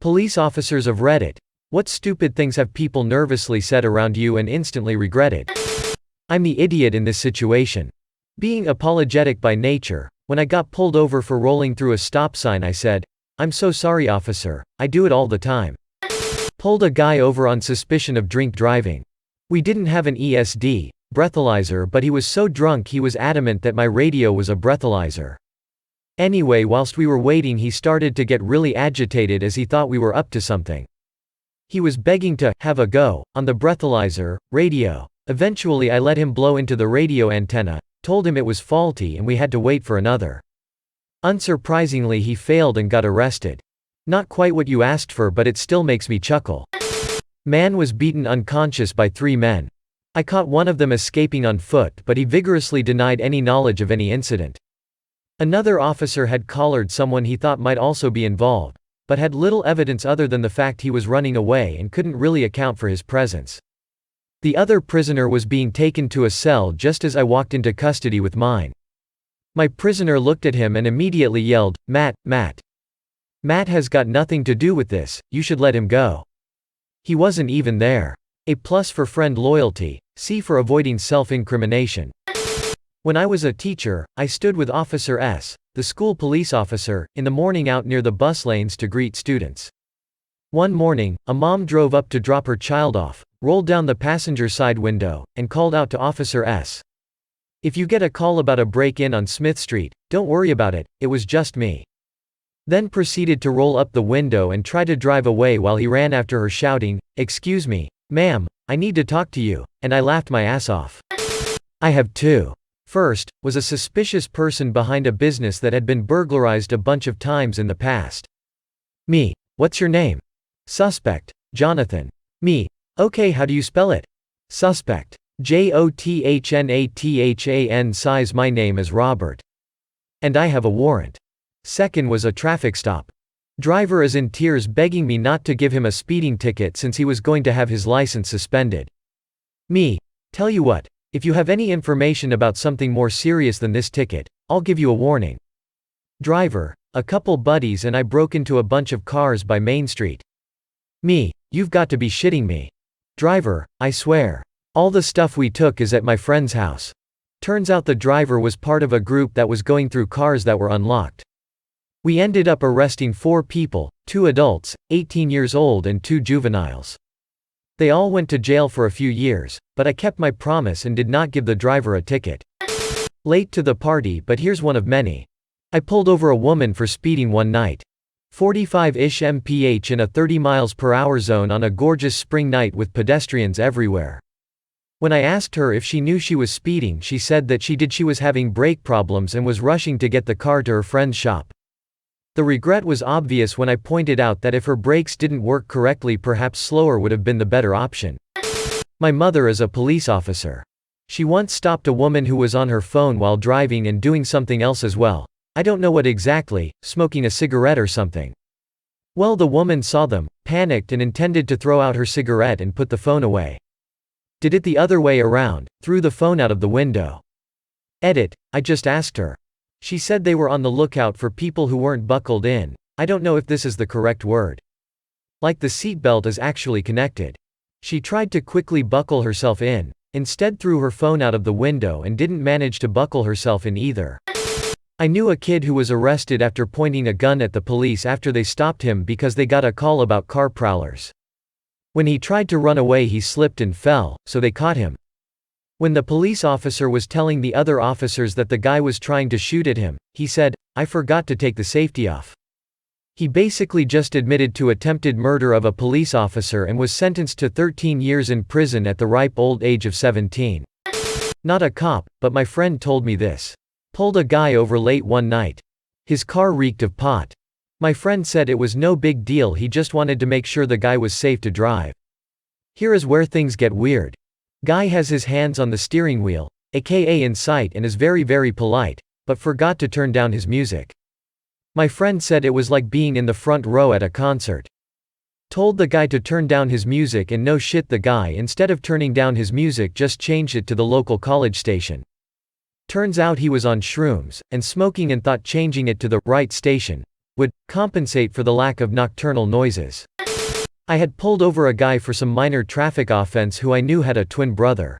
Police officers of Reddit. What stupid things have people nervously said around you and instantly regretted? I'm the idiot in this situation. Being apologetic by nature, when I got pulled over for rolling through a stop sign I said, "I'm so sorry officer, I do it all the time." Pulled a guy over on suspicion of drink driving. We didn't have an ESD, breathalyzer, but he was so drunk he was adamant that my radio was a breathalyzer. Anyway, whilst we were waiting he started to get really agitated as he thought we were up to something. He was begging to have a go on the breathalyzer radio. Eventually I let him blow into the radio antenna, told him it was faulty and we had to wait for another. Unsurprisingly he failed and got arrested. Not quite what you asked for, but it still makes me chuckle. Man was beaten unconscious by 3 men. I caught one of them escaping on foot, but he vigorously denied any knowledge of any incident. Another officer had collared someone he thought might also be involved, but had little evidence other than the fact he was running away and couldn't really account for his presence. The other prisoner was being taken to a cell just as I walked into custody with mine. My prisoner looked at him and immediately yelled, "Matt, Matt. Matt has got nothing to do with this, you should let him go." He wasn't even there. A+ for friend loyalty, C for avoiding self-incrimination. When I was a teacher, I stood with Officer S, the school police officer, in the morning out near the bus lanes to greet students. One morning, a mom drove up to drop her child off, rolled down the passenger side window, and called out to Officer S. "If you get a call about a break-in on Smith Street, don't worry about it, it was just me." Then proceeded to roll up the window and try to drive away while he ran after her shouting, "Excuse me, ma'am, I need to talk to you," and I laughed my ass off. I have 2. First, was a suspicious person behind a business that had been burglarized a bunch of times in the past. Me: "What's your name?" Suspect: "Jonathan." Me: "Okay, how do you spell it?" Suspect: "Jothnathan. Size my name is Robert. And I have a warrant." Second was a traffic stop. Driver is in tears begging me not to give him a speeding ticket since he was going to have his license suspended. Me: "Tell you what, if you have any information about something more serious than this ticket, I'll give you a warning." Driver: "A couple buddies and I broke into a bunch of cars by Main Street." Me: "You've got to be shitting me." Driver: "I swear. All the stuff we took is at my friend's house." Turns out the driver was part of a group that was going through cars that were unlocked. We ended up arresting 4 people, 2 adults, 18 years old and 2 juveniles. They all went to jail for a few years, but I kept my promise and did not give the driver a ticket. Late to the party, but here's one of many. I pulled over a woman for speeding one night. 45-ish mph in a 30 miles per hour zone on a gorgeous spring night with pedestrians everywhere. When I asked her if she knew she was speeding, she said that she was having brake problems and was rushing to get the car to her friend's shop. The regret was obvious when I pointed out that if her brakes didn't work correctly, perhaps slower would have been the better option. My mother is a police officer. She once stopped a woman who was on her phone while driving and doing something else as well. I don't know what exactly, smoking a cigarette or something. Well, the woman saw them, panicked and intended to throw out her cigarette and put the phone away. Did it the other way around, threw the phone out of the window. Edit: I just asked her. She said they were on the lookout for people who weren't buckled in. I don't know if this is the correct word. Like the seatbelt is actually connected. She tried to quickly buckle herself in, instead threw her phone out of the window and didn't manage to buckle herself in either. I knew a kid who was arrested after pointing a gun at the police after they stopped him because they got a call about car prowlers. When he tried to run away he slipped and fell, so they caught him. When the police officer was telling the other officers that the guy was trying to shoot at him, he said, "I forgot to take the safety off." He basically just admitted to attempted murder of a police officer and was sentenced to 13 years in prison at the ripe old age of 17. Not a cop, but my friend told me this. Pulled a guy over late one night. His car reeked of pot. My friend said it was no big deal, he just wanted to make sure the guy was safe to drive. Here is where things get weird. Guy has his hands on the steering wheel, aka in sight, and is very polite, but forgot to turn down his music. My friend said it was like being in the front row at a concert. Told the guy to turn down his music and no shit, the guy instead of turning down his music just changed it to the local college station. Turns out he was on shrooms and smoking and thought changing it to the right station would compensate for the lack of nocturnal noises. I had pulled over a guy for some minor traffic offense who I knew had a twin brother.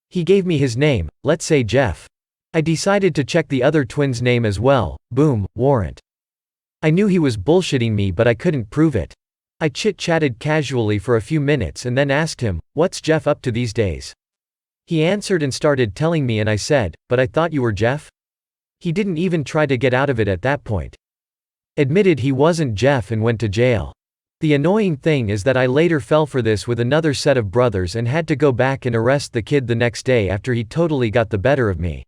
He gave me his name, let's say Jeff. I decided to check the other twin's name as well, boom, warrant. I knew he was bullshitting me but I couldn't prove it. I chit-chatted casually for a few minutes and then asked him, "What's Jeff up to these days?" He answered and started telling me and I said, "But I thought you were Jeff?" He didn't even try to get out of it at that point. Admitted he wasn't Jeff and went to jail. The annoying thing is that I later fell for this with another set of brothers and had to go back and arrest the kid the next day after he totally got the better of me.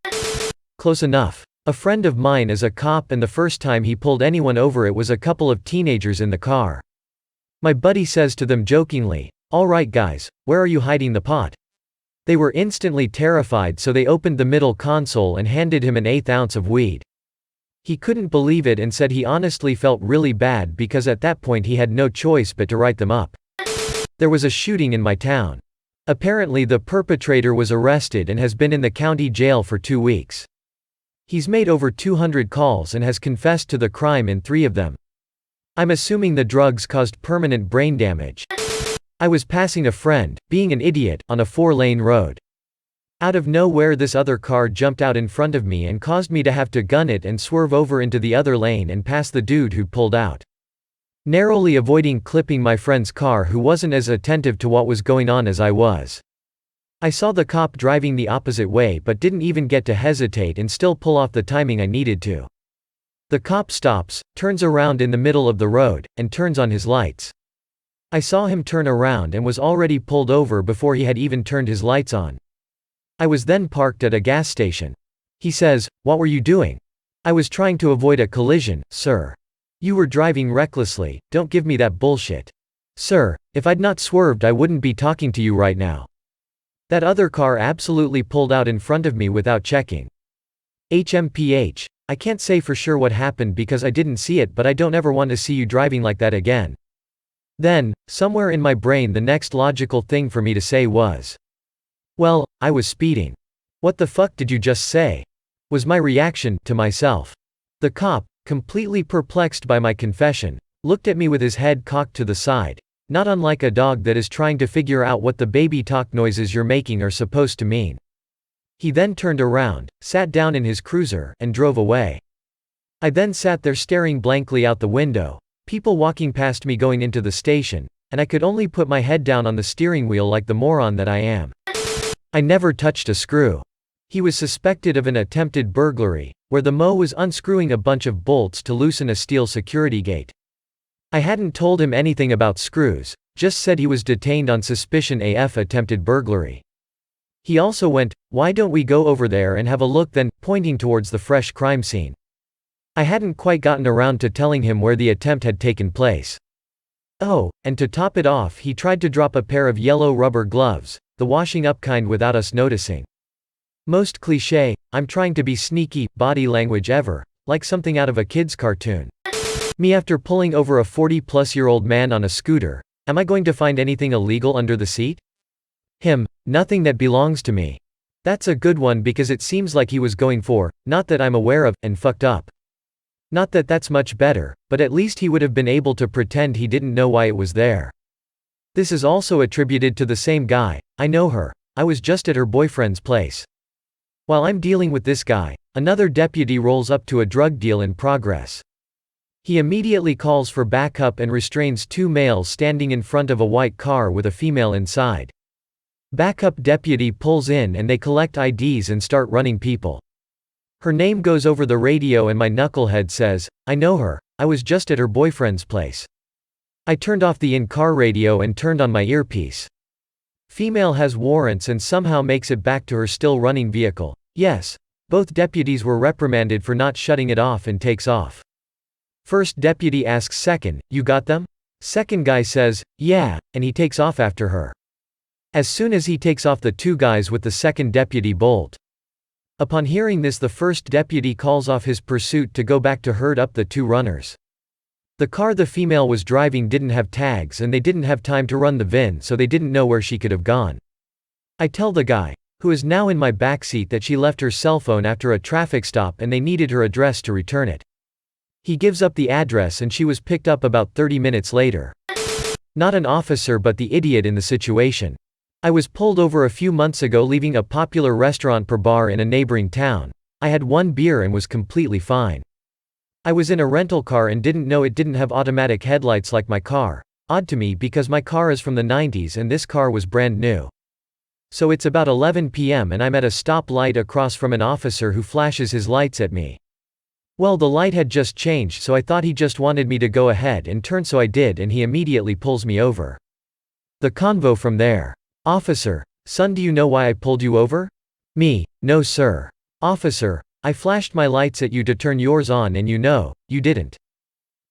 Close enough. A friend of mine is a cop and the first time he pulled anyone over it was a couple of teenagers in the car. My buddy says to them jokingly, "All right guys, where are you hiding the pot?" They were instantly terrified so they opened the middle console and handed him an 1/8 ounce of weed. He couldn't believe it and said he honestly felt really bad because at that point he had no choice but to write them up. There was a shooting in my town. Apparently the perpetrator was arrested and has been in the county jail for 2 weeks. He's made over 200 calls and has confessed to the crime in 3 of them. I'm assuming the drugs caused permanent brain damage. I was passing a friend, being an idiot, on a 4-lane road. Out of nowhere this other car jumped out in front of me and caused me to have to gun it and swerve over into the other lane and pass the dude who'd pulled out. Narrowly avoiding clipping my friend's car who wasn't as attentive to what was going on as I was. I saw the cop driving the opposite way but didn't even get to hesitate and still pull off the timing I needed to. The cop stops, turns around in the middle of the road, and turns on his lights. I saw him turn around and was already pulled over before he had even turned his lights on. I was then parked at a gas station. He says, "What were you doing?" "I was trying to avoid a collision, sir." "You were driving recklessly, don't give me that bullshit." "Sir, if I'd not swerved I wouldn't be talking to you right now." That other car absolutely pulled out in front of me without checking. HMPH. I can't say for sure what happened because I didn't see it but I don't ever want to see you driving like that again. Then, somewhere in my brain the next logical thing for me to say was, "Well, I was speeding." "What the fuck did you just say?" was my reaction, to myself. The cop, completely perplexed by my confession, looked at me with his head cocked to the side, not unlike a dog that is trying to figure out what the baby talk noises you're making are supposed to mean. He then turned around, sat down in his cruiser, and drove away. I then sat there staring blankly out the window, people walking past me going into the station, and I could only put my head down on the steering wheel like the moron that I am. I never touched a screw. He was suspected of an attempted burglary, where the mo was unscrewing a bunch of bolts to loosen a steel security gate. I hadn't told him anything about screws, just said he was detained on suspicion of attempted burglary. He also went, "Why don't we go over there and have a look then," pointing towards the fresh crime scene. I hadn't quite gotten around to telling him where the attempt had taken place. Oh, and to top it off he tried to drop a pair of yellow rubber gloves, the washing up kind without us noticing. Most cliché, I'm trying to be sneaky, body language ever, like something out of a kid's cartoon. Me after pulling over a 40-plus-year-old man on a scooter, am I going to find anything illegal under the seat? Him, nothing that belongs to me. That's a good one because it seems like he was going for, not that I'm aware of, and fucked up. Not that that's much better, but at least he would have been able to pretend he didn't know why it was there. This is also attributed to the same guy. I know her. I was just at her boyfriend's place. While I'm dealing with this guy, another deputy rolls up to a drug deal in progress. He immediately calls for backup and restrains 2 males standing in front of a white car with a female inside. Backup deputy pulls in and they collect IDs and start running people. Her name goes over the radio and my knucklehead says, "I know her, I was just at her boyfriend's place." I turned off the in-car radio and turned on my earpiece. Female has warrants and somehow makes it back to her still running vehicle. Yes. Both deputies were reprimanded for not shutting it off and takes off. First deputy asks second, "You got them?" Second guy says, "Yeah," and he takes off after her. As soon as he takes off, the 2 guys with the second deputy bolt. Upon hearing this, the first deputy calls off his pursuit to go back to herd up the 2 runners. The car the female was driving didn't have tags and they didn't have time to run the VIN, so they didn't know where she could have gone. I tell the guy, who is now in my backseat, that she left her cell phone after a traffic stop and they needed her address to return it. He gives up the address and she was picked up about 30 minutes later. Not an officer but the idiot in the situation. I was pulled over a few months ago leaving a popular restaurant per bar in a neighboring town. I had one beer and was completely fine. I was in a rental car and didn't know it didn't have automatic headlights like my car. Odd to me because my car is from the 90s and this car was brand new. So it's about 11 p.m. and I'm at a stoplight across from an officer who flashes his lights at me. Well, the light had just changed, so I thought he just wanted me to go ahead and turn, so I did, and he immediately pulls me over. The convo from there. Officer: Son, do you know why I pulled you over? Me: No sir. Officer: I flashed my lights at you to turn yours on and you didn't.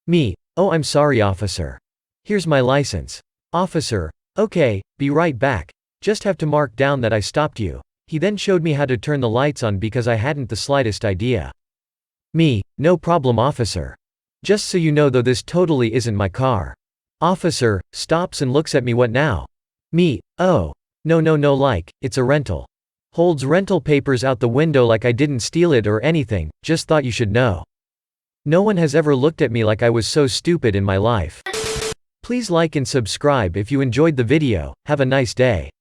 Me: Oh, I'm sorry officer. Here's my license. Officer: Okay, be right back. Just have to mark down that I stopped you. He then showed me how to turn the lights on because I hadn't the slightest idea. Me: No problem officer. Just so you know though, this totally isn't my car. Officer stops and looks at me: What now? Me: Oh. No, like, it's a rental. Holds rental papers out the window like I didn't steal it or anything, just thought you should know. No one has ever looked at me like I was so stupid in my life. Please like and subscribe if you enjoyed the video. Have a nice day.